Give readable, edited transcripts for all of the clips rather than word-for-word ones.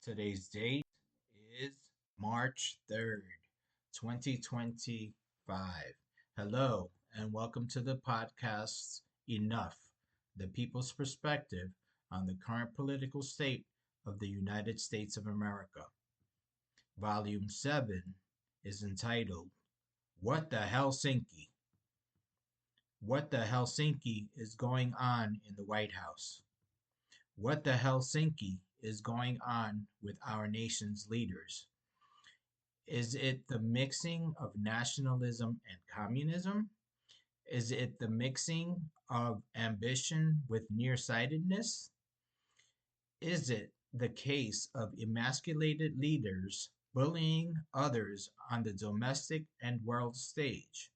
Today's date is March 3rd, 2025. Hello, and welcome to the podcast Enough, the People's Perspective on the Current Political State of the United States of America. Volume 7 is entitled What the Helsinki? What the Helsinki is going on in the White House? What the Helsinki is going on with our nation's leaders? Is it the mixing of nationalism and communism? Is it the mixing of ambition with nearsightedness? Is it the case of emasculated leaders bullying others on the domestic and world stage?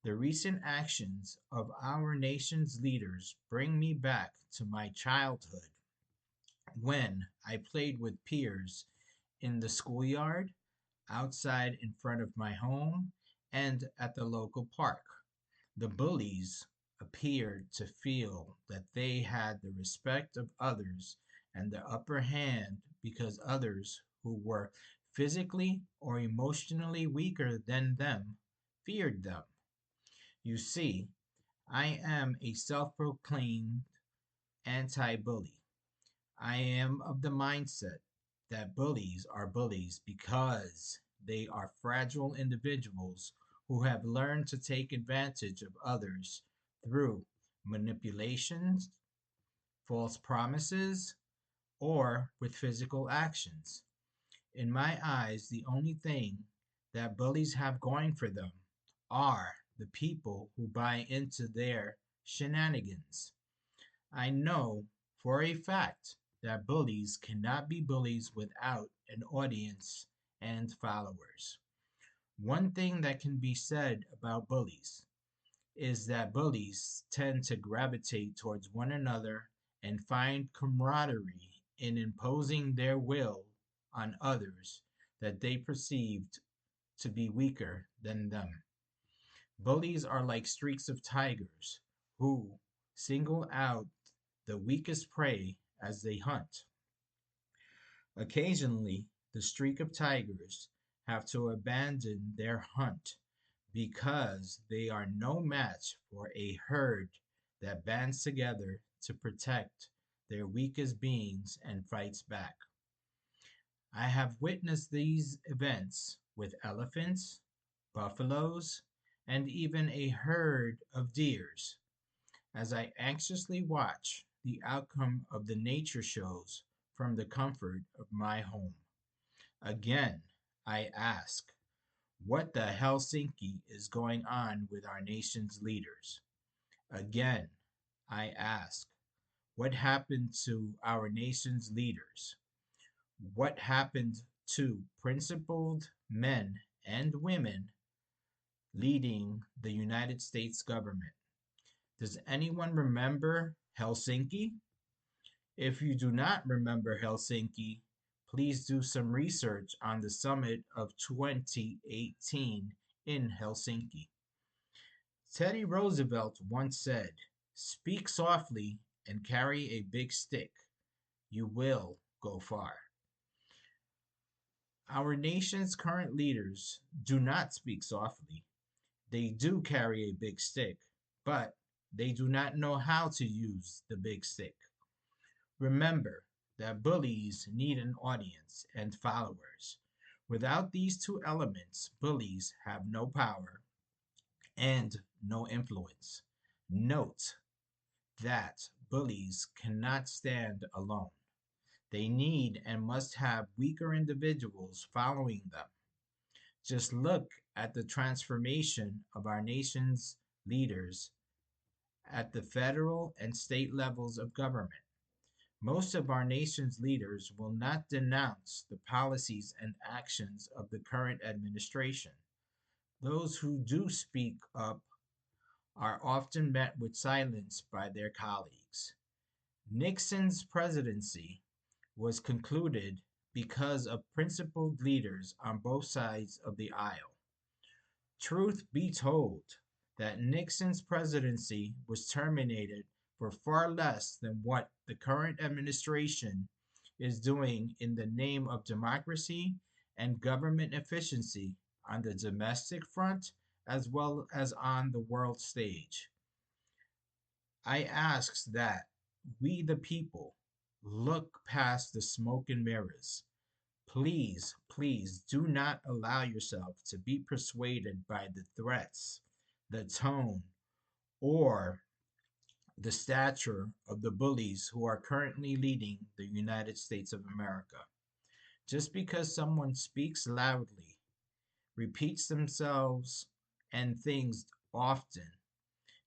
The recent actions of our nation's leaders bring me back to my childhood when I played with peers in the schoolyard, outside in front of my home, and at the local park. The bullies appeared to feel that they had the respect of others and the upper hand because others who were physically or emotionally weaker than them feared them. You see, I am a self proclaimed anti bully. I am of the mindset that bullies are bullies because they are fragile individuals who have learned to take advantage of others through manipulations, false promises, or with physical actions. In my eyes, the only thing that bullies have going for them are the people who buy into their shenanigans. I know for a fact that bullies cannot be bullies without an audience and followers. One thing that can be said about bullies is that bullies tend to gravitate towards one another and find camaraderie in imposing their will on others that they perceived to be weaker than them. Bullies are like streaks of tigers who single out the weakest prey as they hunt. Occasionally, the streak of tigers have to abandon their hunt because they are no match for a herd that bands together to protect their weakest beings and fights back. I have witnessed these events with elephants, buffaloes, and even a herd of deers as I anxiously watch the outcome of the nature shows from the comfort of my home. Again, I ask, what the Helsinki is going on with our nation's leaders? Again, I ask, what happened to our nation's leaders? What happened to principled men and women leading the United States government? Does anyone remember Helsinki? If you do not remember Helsinki, please do some research on the summit of 2018 in Helsinki. Teddy Roosevelt once said, "Speak softly and carry a big stick. You will go far." Our nation's current leaders do not speak softly. They do carry a big stick, but they do not know how to use the big stick. Remember that bullies need an audience and followers. Without these two elements, bullies have no power and no influence. Note that bullies cannot stand alone. They need and must have weaker individuals following them. Just look at the transformation of our nation's leaders at the federal and state levels of government. Most of our nation's leaders will not denounce the policies and actions of the current administration. Those who do speak up are often met with silence by their colleagues. Nixon's presidency was concluded because of principled leaders on both sides of the aisle. Truth be told, that Nixon's presidency was terminated for far less than what the current administration is doing in the name of democracy and government efficiency on the domestic front as well as on the world stage. I ask that we, the people, look past the smoke and mirrors. Please, please do not allow yourself to be persuaded by the threats, the tone, or the stature of the bullies who are currently leading the United States of America. Just because someone speaks loudly, repeats themselves and things often,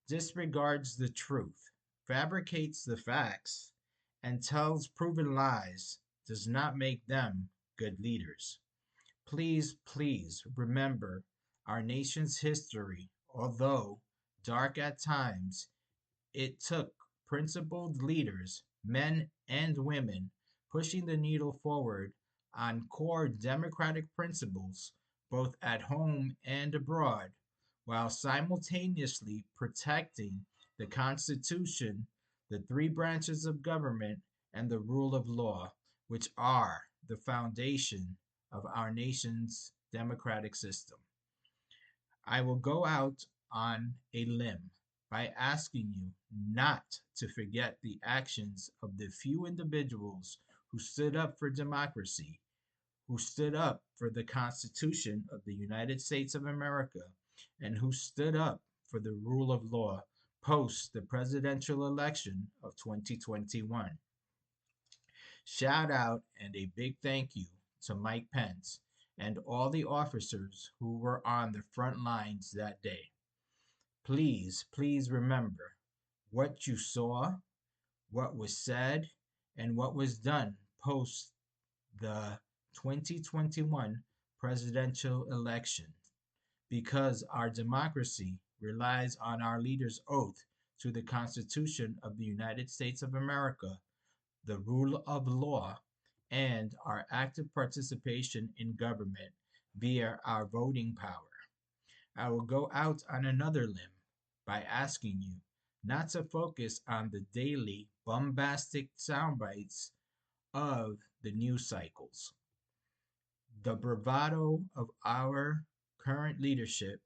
disregards the truth, fabricates the facts, and tells proven lies does not make them good leaders. Please, please remember our nation's history, although dark at times, it took principled leaders, men and women, pushing the needle forward on core democratic principles, both at home and abroad, while simultaneously protecting the Constitution, the three branches of government, and the rule of law, which are the foundation of our nation's democratic system. I will go out on a limb by asking you not to forget the actions of the few individuals who stood up for democracy, who stood up for the Constitution of the United States of America, and who stood up for the rule of law post the presidential election of 2021. Shout out and a big thank you to Mike Pence and all the officers who were on the front lines that day. Please, please remember what you saw, what was said, and what was done post the 2021 presidential election, because our democracy relies on our leaders' oath to the Constitution of the United States of America, the rule of law, and our active participation in government via our voting power. I will go out on another limb by asking you not to focus on the daily bombastic sound bites of the news cycles, the bravado of our current leadership,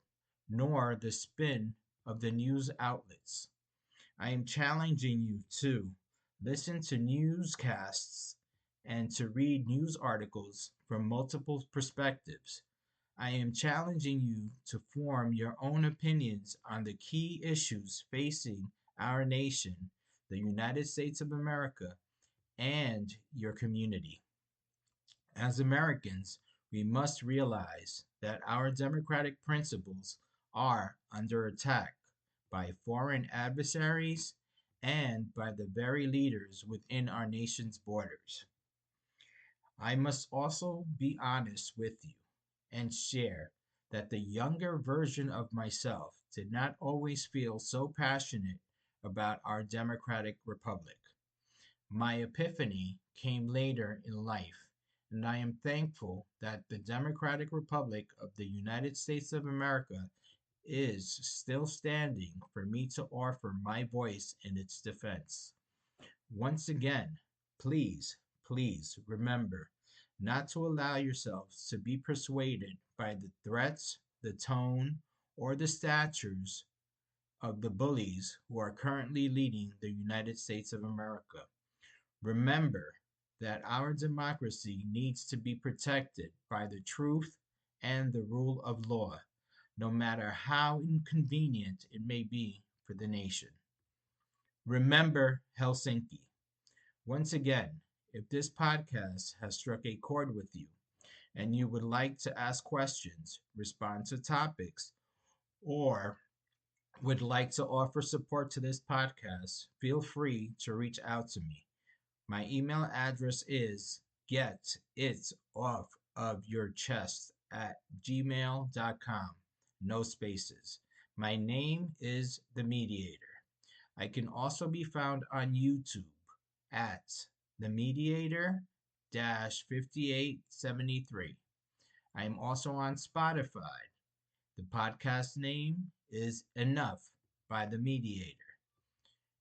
nor the spin of the news outlets. I am challenging you to listen to newscasts and to read news articles from multiple perspectives. I am challenging you to form your own opinions on the key issues facing our nation, the United States of America, and your community. As Americans, we must realize that our democratic principles are under attack by foreign adversaries and by the very leaders within our nation's borders. I must also be honest with you and share that the younger version of myself did not always feel so passionate about our democratic republic. My epiphany came later in life, and I am thankful that the Democratic Republic of the United States of America is still standing for me to offer my voice in its defense. Once again, please, please remember not to allow yourselves to be persuaded by the threats, the tone, or the statures of the bullies who are currently leading the United States of America. Remember that our democracy needs to be protected by the truth and the rule of law, no matter how inconvenient it may be for the nation. Remember Helsinki. Once again, if this podcast has struck a chord with you and you would like to ask questions, respond to topics, or would like to offer support to this podcast, feel free to reach out to me. My email address is getitoffofyourchest@gmail.com. No spaces. My name is The Mediator. I can also be found on YouTube at The Mediator 5873. I am also on Spotify. The podcast name is Enough by The Mediator.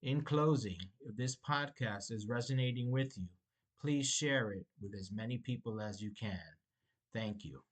In closing, if this podcast is resonating with you, Please share it with as many people as you can. Thank you.